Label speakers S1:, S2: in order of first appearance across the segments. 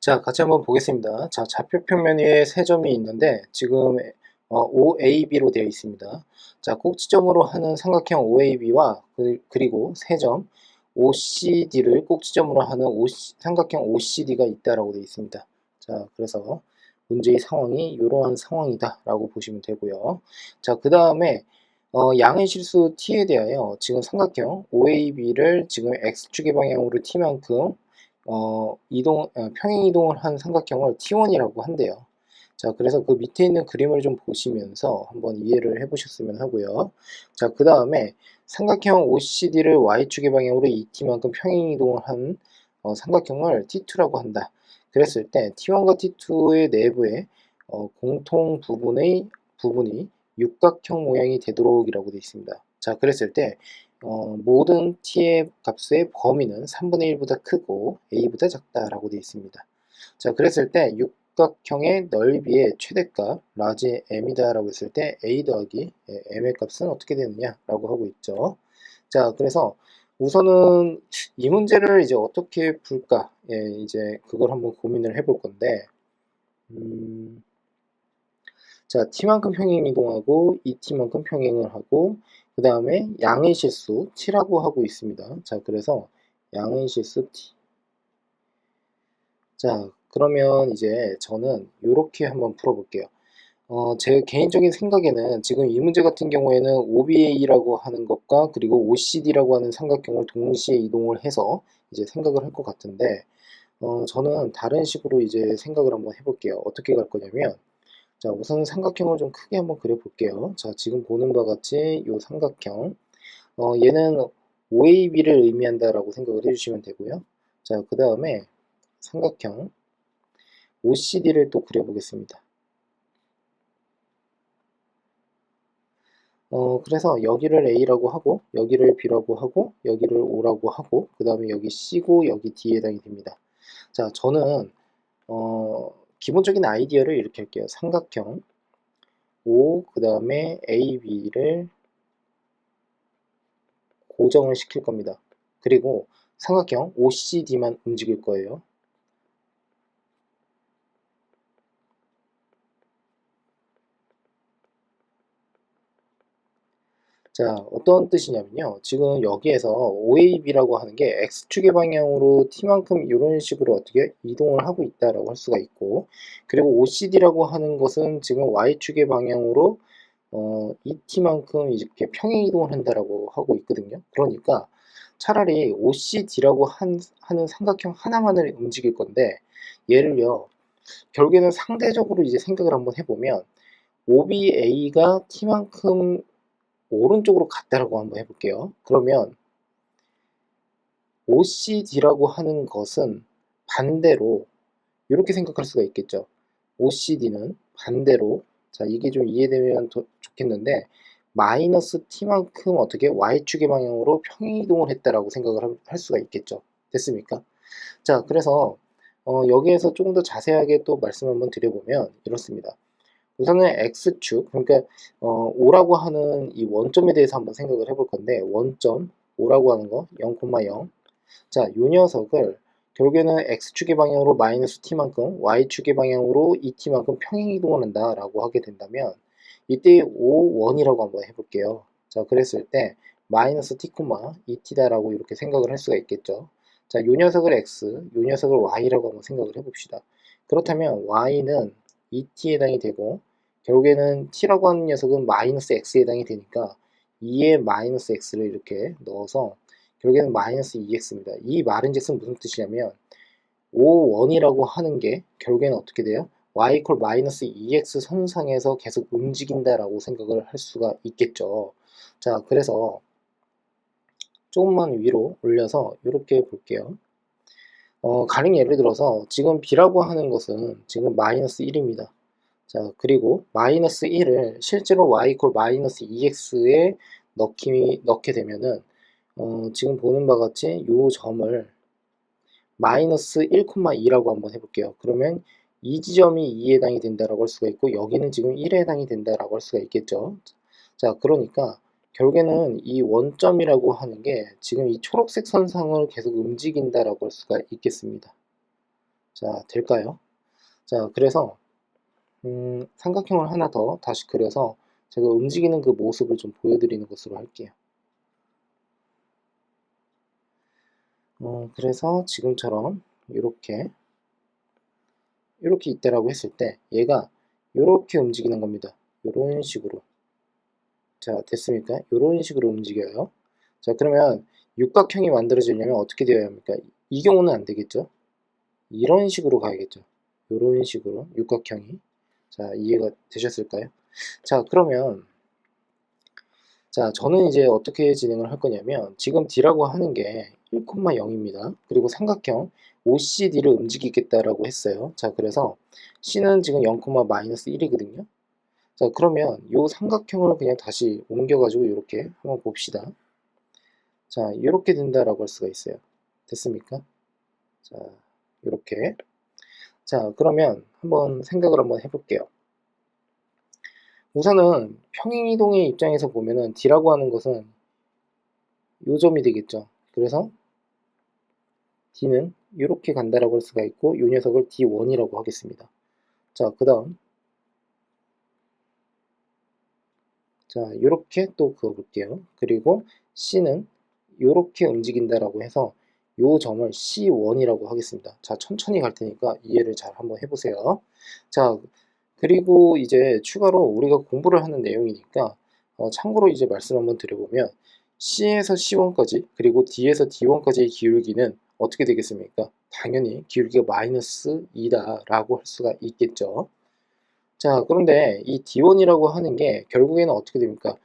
S1: 자, 같이 한번 보겠습니다. 자, 좌표 평면 위에 세 점이 있는데 지금 OAB로 되어 있습니다. 자, 꼭지점으로 하는 삼각형 OAB와 그리고 세 점 OCD를 꼭지점으로 하는 삼각형 OCD가 있다라고 되어 있습니다. 자, 그래서 문제의 상황이 이러한 상황이다 라고 보시면 되고요. 자, 그 다음에 양의 실수 t에 대하여 지금 삼각형 OAB를 지금 x축의 방향으로 t만큼 평행 이동을 한 삼각형을 T1이라고 한대요. 자, 그래서 그 밑에 있는 그림을 좀 보시면서 한번 이해를 해보셨으면 하고요. 자, 그 다음에 삼각형 OCD를 Y축의 방향으로 ET만큼 평행 이동을 한 삼각형을 T2라고 한다. 그랬을 때 T1과 T2의 내부에 공통 부분이 육각형 모양이 되도록이라고 되어 있습니다. 자, 그랬을 때 모든 t의 값의 범위는 3분의 1보다 크고 a보다 작다라고 되어 있습니다. 자, 그랬을 때 육각형의 넓이의 최대값 라지 m이다 라고 했을 때 a 더하기 m의 값은 어떻게 되느냐 라고 하고 있죠. 자, 그래서 우선은 이 문제를 이제 어떻게 풀까? 예, 이제 그걸 한번 고민을 해볼 건데, 자, t만큼 평행 이동하고 2t만큼 평행을 하고 그 다음에 양의 실수 t라고 하고 있습니다. 자, 그래서 양의 실수 t. 자, 그러면 이제 저는 이렇게 한번 풀어볼게요. 제 개인적인 생각에는 지금 이 문제 같은 경우에는 OBA라고 하는 것과 그리고 OCD라고 하는 삼각형을 동시에 이동을 해서 이제 생각을 할 것 같은데, 저는 다른 식으로 이제 생각을 한번 해볼게요. 어떻게 갈 거냐면, 자, 우선 삼각형을 좀 크게 한번 그려볼게요. 자, 지금 보는 바와 같이 이 삼각형, 얘는 OAB를 의미한다라고 생각을 해주시면 되고요. 자, 그 다음에 삼각형 OCD를 또 그려보겠습니다. 그래서 여기를 A라고 하고, 여기를 B라고 하고, 여기를 O라고 하고, 그 다음에 여기 C고, 여기 D에 해당이 됩니다. 자, 저는, 기본적인 아이디어를 이렇게 할게요. 삼각형 O, 그 다음에 AB를 고정을 시킬 겁니다. 그리고 삼각형 OCD만 움직일 거예요. 자, 어떤 뜻이냐면요. 지금 여기에서 OAB라고 하는 게 X축의 방향으로 T만큼 이런 식으로 어떻게 이동을 하고 있다라고 할 수가 있고, 그리고 OCD라고 하는 것은 지금 Y축의 방향으로 ET만큼 이렇게 평행 이동을 한다라고 하고 있거든요. 그러니까 차라리 OCD라고 하는 삼각형 하나만을 움직일 건데, 예를요, 결국에는 상대적으로 이제 생각을 한번 해보면, OBA가 T만큼 오른쪽으로 갔다라고 한번 해볼게요. 그러면 OCD라고 하는 것은 반대로 이렇게 생각할 수가 있겠죠. OCD는 반대로, 자, 이게 좀 이해되면 좋겠는데, 마이너스 t만큼 어떻게 y축의 방향으로 평행이동을 했다라고 생각을 할 수가 있겠죠. 됐습니까? 자, 그래서 여기에서 조금 더 자세하게 또 말씀 한번 드려보면 이렇습니다. 우선은 x축, 그러니까 O라고 하는 이 원점에 대해서 한번 생각을 해볼 건데, 원점 O라고 하는 거 0,0. 자, 이 녀석을 결국에는 x축의 방향으로 마이너스 t만큼, y축의 방향으로 2t만큼 평행 이동을 한다라고 하게 된다면, 이때 O1이라고 한번 해볼게요. 자, 그랬을 때 마이너스 t, 2t다라고 이렇게 생각을 할 수가 있겠죠. 자, 이 녀석을 x, 이 녀석을 y라고 한번 생각을 해봅시다. 그렇다면 y는 2t에 해당이 되고, 결국에는 t라고 하는 녀석은 마이너스 x에 해당이 되니까 2의 마이너스 x를 이렇게 넣어서 결국에는 마이너스 2x입니다. 이 말인즉슨 무슨 뜻이냐면 O1이라고 하는 게 결국에는 어떻게 돼요? y 이퀄 마이너스 2x 선상에서 계속 움직인다라고 생각을 할 수가 있겠죠. 자, 그래서 조금만 위로 올려서 이렇게 볼게요. 가령 예를 들어서 지금 b라고 하는 것은 지금 마이너스 1입니다. 자, 그리고 마이너스 1을 실제로 y 이퀄 마이너스 2x에 넣게 되면은 지금 보는 바와 같이 이 점을 마이너스 1,2라고 한번 해볼게요. 그러면 이 지점이 2에 해당이 된다라고 할 수가 있고, 여기는 지금 1에 해당이 된다라고 할 수가 있겠죠. 자, 그러니까 결국에는 이 원점이라고 하는 게 지금 이 초록색 선상을 계속 움직인다라고 할 수가 있겠습니다. 자, 될까요? 자, 그래서 삼각형을 하나 더 다시 그려서 제가 움직이는 그 모습을 좀 보여드리는 것으로 할게요. 그래서 지금처럼 이렇게 있다라고 했을 때 얘가 이렇게 움직이는 겁니다. 이런 식으로. 자, 됐습니까? 이런 식으로 움직여요. 자, 그러면 육각형이 만들어지려면 어떻게 되어야 합니까? 이 경우는 안 되겠죠? 이런 식으로 가야겠죠? 이런 식으로 육각형이. 자, 이해가 되셨을까요? 자, 그러면 자, 저는 이제 어떻게 진행을 할 거냐면 지금 D라고 하는 게 1,0입니다. 그리고 삼각형 OCD를 움직이겠다라고 했어요. 자, 그래서 C는 지금 0,-1이거든요. 자, 그러면 이 삼각형을 그냥 다시 옮겨가지고 이렇게 한번 봅시다. 자, 이렇게 된다라고 할 수가 있어요. 됐습니까? 자, 이렇게. 자, 그러면 한번 생각을 한번 해볼게요. 우선은 평행이동의 입장에서 보면은 D라고 하는 것은 요점이 되겠죠. 그래서 D는 이렇게 간다라고 할 수가 있고 이 녀석을 D1이라고 하겠습니다. 자, 그 다음 자, 이렇게 또 그어볼게요. 그리고 C는 이렇게 움직인다라고 해서 이 점을 C1이라고 하겠습니다. 자, 천천히 갈 테니까 이해를 잘 한번 해보세요. 자, 그리고 이제 추가로 우리가 공부를 하는 내용이니까 참고로 이제 말씀 한번 드려보면 C에서 C1까지 그리고 D에서 D1까지의 기울기는 어떻게 되겠습니까? 당연히 기울기가 마이너스 2다 라고 할 수가 있겠죠. 자, 그런데 이 D1이라고 하는 게 결국에는 어떻게 됩니까?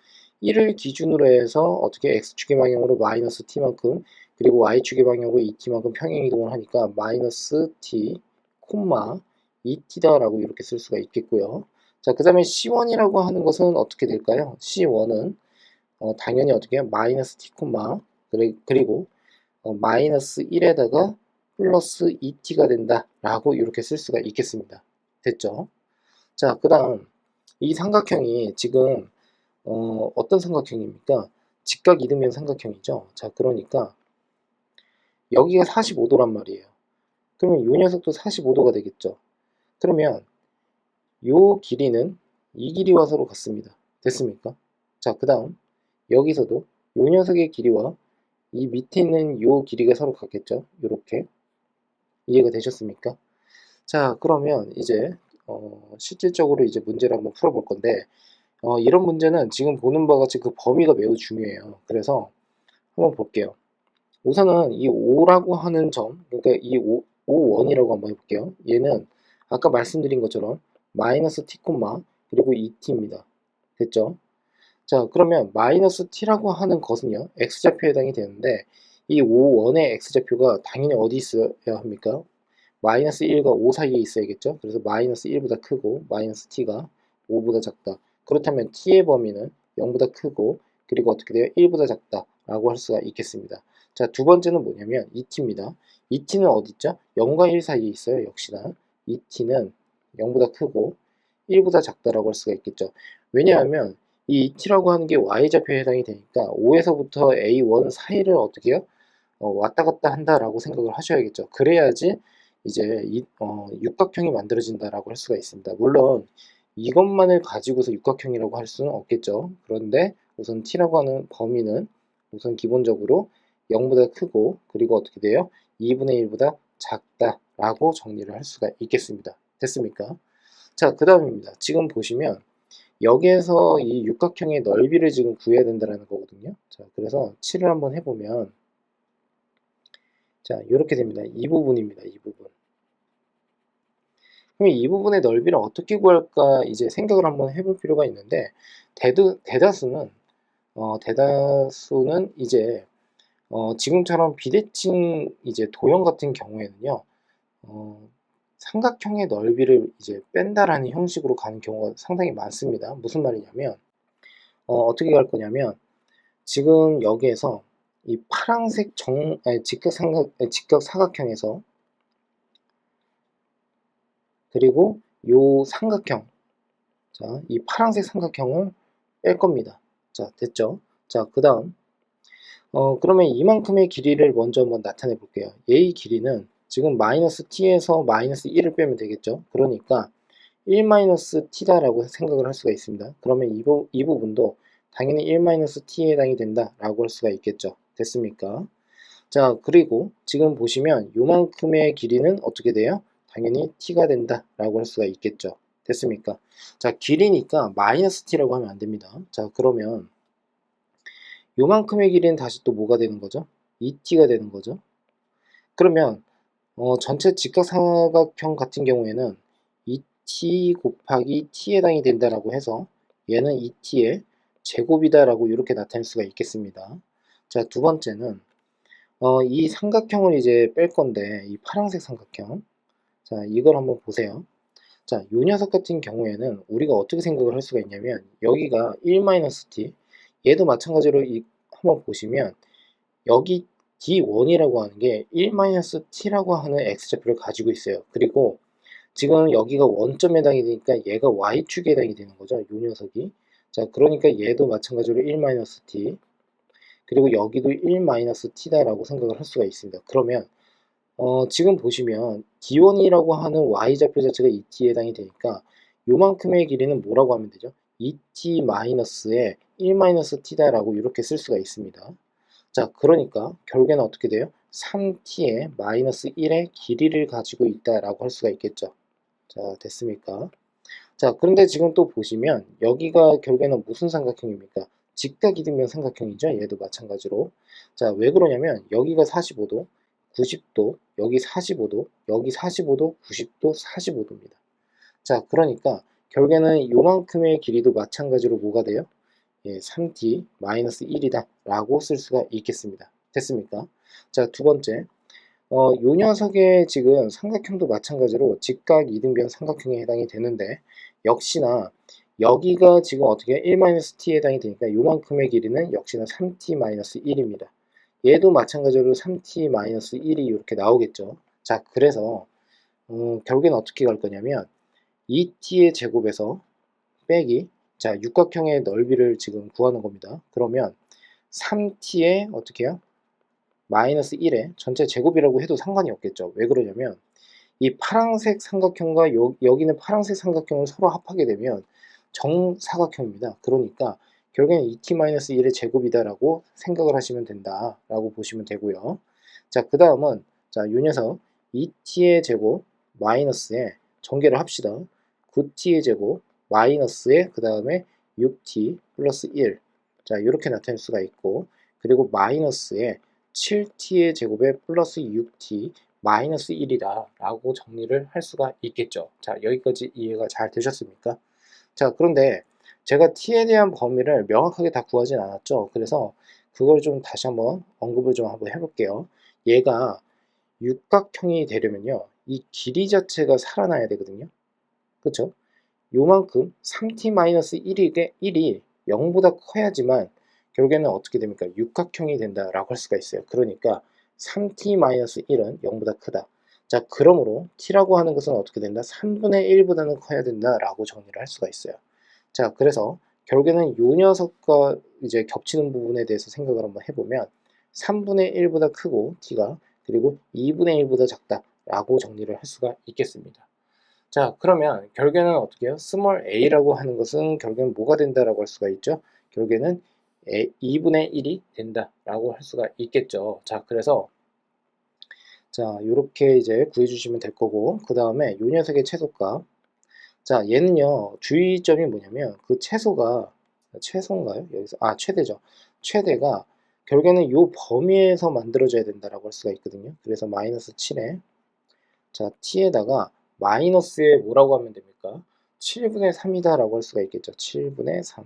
S1: 1을 기준으로 해서 어떻게 X축의 방향으로 마이너스 T만큼 그리고 Y축의 방향으로 2T만큼 평행이동을 하니까 마이너스 T, 콤마 2T다 라고 이렇게 쓸 수가 있겠고요. 자, 그 다음에 C1이라고 하는 것은 어떻게 될까요? C1은 당연히 어떻게 해요? 마이너스 T, 콤마 그리고 마이너스 1에다가 플러스 2T가 된다 라고 이렇게 쓸 수가 있겠습니다. 됐죠? 자, 그 다음 이 삼각형이 지금 어떤 삼각형입니까? 직각 이등변 삼각형이죠. 자, 그러니까 여기가 45도란 말이에요. 그러면 이 녀석도 45도가 되겠죠. 그러면 요 길이는 이 길이와 서로 같습니다. 됐습니까? 자, 그 다음 여기서도 요 녀석의 길이와 이 밑에 있는 요 길이가 서로 같겠죠. 요렇게 이해가 되셨습니까? 자, 그러면 이제 실질적으로 이제 문제를 한번 풀어볼 건데 이런 문제는 지금 보는 바와 같이 그 범위가 매우 중요해요. 그래서 한번 볼게요. 우선은 이 5라고 하는 점, 그러니까 이 5원이라고 한번 해볼게요. 얘는 아까 말씀드린 것처럼 마이너스 t, 그리고 2t입니다. 됐죠? 자, 그러면 마이너스 t라고 하는 것은요, x좌표에 해당이 되는데 이 5원의 x좌표가 당연히 어디 있어야 합니까? 마이너스 1과 5 사이에 있어야겠죠? 그래서 마이너스 1보다 크고 마이너스 t가 5보다 작다. 그렇다면 t의 범위는 0보다 크고 그리고 어떻게 돼요? 1보다 작다 라고 할 수가 있겠습니다. 자, 두 번째는 뭐냐면 2t입니다. 2t는 어디 있죠? 0과 1 사이에 있어요. 역시나 2t는 0보다 크고 1보다 작다라고 할 수가 있겠죠. 왜냐하면 이 2t라고 하는 게 y좌표에 해당이 되니까 5에서부터 a1 사이를 어떻게 해요? 왔다 갔다 한다라고 생각을 하셔야겠죠. 그래야지 이제 육각형이 만들어진다라고 할 수가 있습니다. 물론 이것만을 가지고서 육각형이라고 할 수는 없겠죠. 그런데 우선 t라고 하는 범위는 우선 기본적으로 0보다 크고 그리고 어떻게 돼요? 2분의 1보다 작다라고 정리를 할 수가 있겠습니다. 됐습니까? 자, 그 다음입니다. 지금 보시면 여기에서 이 육각형의 넓이를 지금 구해야 된다는 거거든요. 자, 그래서 칠을 한번 해보면 자, 이렇게 됩니다. 이 부분입니다. 이 부분. 그럼 이 부분의 넓이를 어떻게 구할까 이제 생각을 한번 해볼 필요가 있는데 대다수는 이제 지금처럼 비대칭 이제 도형 같은 경우에는요 삼각형의 넓이를 이제 뺀다라는 형식으로 가는 경우가 상당히 많습니다. 무슨 말이냐면 어떻게 갈 거냐면 지금 여기에서 이 파란색 직각 사각형에서 그리고 요 삼각형 자, 이 파란색 삼각형을 뺄 겁니다. 자, 됐죠? 자, 그 다음 그러면 이만큼의 길이를 먼저 한번 나타내 볼게요. 얘의 길이는 지금 마이너스 t에서 마이너스 1을 빼면 되겠죠. 그러니까 1-t다 라고 생각을 할 수가 있습니다. 그러면 이 부분도 당연히 1-t에 해당이 된다 라고 할 수가 있겠죠. 됐습니까? 자, 그리고 지금 보시면 요만큼의 길이는 어떻게 돼요? 당연히 t가 된다 라고 할 수가 있겠죠. 됐습니까? 자, 길이니까 마이너스 t라고 하면 안 됩니다. 자, 그러면 요만큼의 길이는 다시 또 뭐가 되는 거죠? 2t가 되는 거죠. 그러면 전체 직각삼각형 같은 경우에는 2t 곱하기 t에 해당이 된다라고 해서 얘는 2t의 제곱이다라고 이렇게 나타낼 수가 있겠습니다. 자, 두 번째는 이 삼각형을 이제 뺄 건데 이 파란색 삼각형, 자, 이걸 한번 보세요. 자, 요 녀석 같은 경우에는 우리가 어떻게 생각을 할 수가 있냐면 여기가 1-t, 얘도 마찬가지로 한번 보시면 여기 D1이라고 하는 게 1-t라고 하는 x좌표를 가지고 있어요. 그리고 지금 여기가 원점에 해당이 되니까 얘가 y축에 해당이 되는 거죠. 요 녀석이. 자, 그러니까 얘도 마찬가지로 1-t, 그리고 여기도 1-t다라고 생각을 할 수가 있습니다. 그러면 지금 보시면 D1이라고 하는 y좌표 자체가 2t에 해당이 되니까 요만큼의 길이는 뭐라고 하면 되죠? 2t-에 1-t다라고 이렇게 쓸 수가 있습니다. 자, 그러니까 결국에는 어떻게 돼요? 3t의 마이너스 1의 길이를 가지고 있다라고 할 수가 있겠죠. 자, 됐습니까? 자, 그런데 지금 또 보시면 여기가 결국에는 무슨 삼각형입니까? 직각이등변 삼각형이죠. 얘도 마찬가지로. 자, 왜 그러냐면 여기가 45도, 90도, 여기 45도, 여기 45도, 90도, 45도입니다. 자, 그러니까 결국에는 요만큼의 길이도 마찬가지로 뭐가 돼요? 예, 3t-1이다 라고 쓸 수가 있겠습니다. 됐습니까? 자, 두 번째, 요 녀석의 지금 삼각형도 마찬가지로 직각 이등변 삼각형에 해당이 되는데 역시나 여기가 지금 어떻게 1-t에 해당이 되니까 요만큼의 길이는 역시나 3t-1입니다. 얘도 마찬가지로 3t-1이 이렇게 나오겠죠. 자, 그래서 결국에는 어떻게 갈 거냐면 2t의 제곱에서 빼기, 자, 육각형의 넓이를 지금 구하는 겁니다. 그러면 3t에 어떻게 해요? 마이너스 1에 전체 제곱이라고 해도 상관이 없겠죠. 왜 그러냐면 이 파란색 삼각형과 여기는 파란색 삼각형을 서로 합하게 되면 정사각형입니다. 그러니까 결국에는 2t-1의 제곱이다라고 생각을 하시면 된다라고 보시면 되고요. 자, 그 다음은 자, 요 녀석 2t의 제곱 마이너스에 전개를 합시다. 9t의 제곱 마이너스에 그 다음에 6t 플러스 1. 자, 이렇게 나타낼 수가 있고, 그리고 마이너스에 7t의 제곱에 플러스 6t 마이너스 1이다 라고 정리를 할 수가 있겠죠. 자, 여기까지 이해가 잘 되셨습니까? 자, 그런데 제가 t에 대한 범위를 명확하게 다 구하진 않았죠. 그래서 그걸 좀 다시 한번 언급을 좀 한번 해볼게요. 얘가 육각형이 되려면요, 이 길이 자체가 살아나야 되거든요. 그쵸? 요만큼 3t-1이 0보다 커야지만 결국에는 어떻게 됩니까? 육각형이 된다라고 할 수가 있어요. 그러니까 3t-1은 0보다 크다. 자, 그러므로 t라고 하는 것은 어떻게 된다? 3분의 1보다는 커야 된다라고 정리를 할 수가 있어요. 자, 그래서 결국에는 요 녀석과 이제 겹치는 부분에 대해서 생각을 한번 해보면 3분의 1보다 크고 t가, 그리고 2분의 1보다 작다라고 정리를 할 수가 있겠습니다. 자, 그러면 결국에는 어떻게 해요? 스몰 a라고 하는 것은 결국엔 뭐가 된다라고 할 수가 있죠? 결국에는 2분의 1이 된다라고 할 수가 있겠죠. 자, 그래서 자, 요렇게 이제 구해주시면 될 거고, 그 다음에 요 녀석의 최소값. 자, 얘는요, 주의점이 뭐냐면 그 최소인가요? 여기서 최대죠. 최대가 결국에는 요 범위에서 만들어져야 된다라고 할 수가 있거든요. 그래서 마이너스 7에 자, t에다가 마이너스에 뭐라고 하면 됩니까? 7분의 3이다 라고 할 수가 있겠죠. 7분의 3.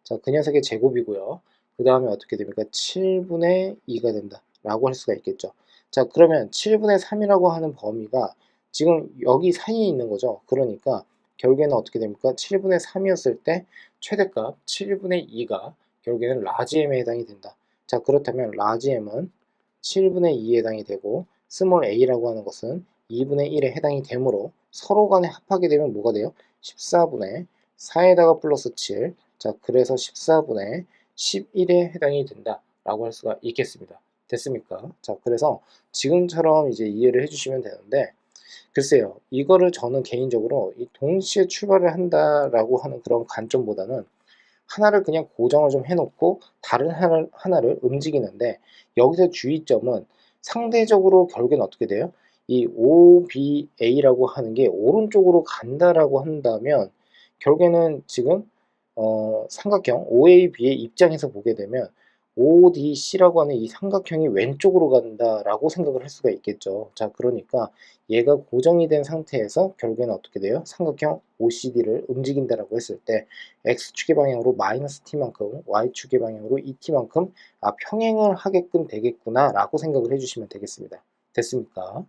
S1: 자, 그 녀석의 제곱이고요. 그 다음에 어떻게 됩니까? 7분의 2가 된다 라고 할 수가 있겠죠. 자, 그러면 7분의 3이라고 하는 범위가 지금 여기 사이에 있는 거죠. 그러니까 결국에는 어떻게 됩니까? 7분의 3이었을 때 최대값 7분의 2가 결국에는 라지 m에 해당이 된다. 자, 그렇다면 라지 m은 7분의 2에 해당이 되고 스몰 a라고 하는 것은 2분의 1에 해당이 되므로 서로 간에 합하게 되면 뭐가 돼요? 14분의 4에다가 플러스 7. 자, 그래서 14분의 11에 해당이 된다라고 할 수가 있겠습니다. 됐습니까? 자, 그래서 지금처럼 이제 이해를 해주시면 되는데, 글쎄요, 이거를 저는 개인적으로 이 동시에 출발을 한다라고 하는 그런 관점보다는 하나를 그냥 고정을 좀 해놓고 다른 하나를 움직이는데, 여기서 주의점은 상대적으로 결국엔 어떻게 돼요? 이 OBA라고 하는 게 오른쪽으로 간다라고 한다면 결국에는 지금 삼각형 OAB의 입장에서 보게 되면 ODC라고 하는 이 삼각형이 왼쪽으로 간다라고 생각을 할 수가 있겠죠. 자, 그러니까 얘가 고정이 된 상태에서 결국에는 어떻게 돼요? 삼각형 OCD를 움직인다라고 했을 때 X축의 방향으로 마이너스 T만큼, Y축의 방향으로 2T만큼 평행을 하게끔 되겠구나 라고 생각을 해주시면 되겠습니다. 됐습니까?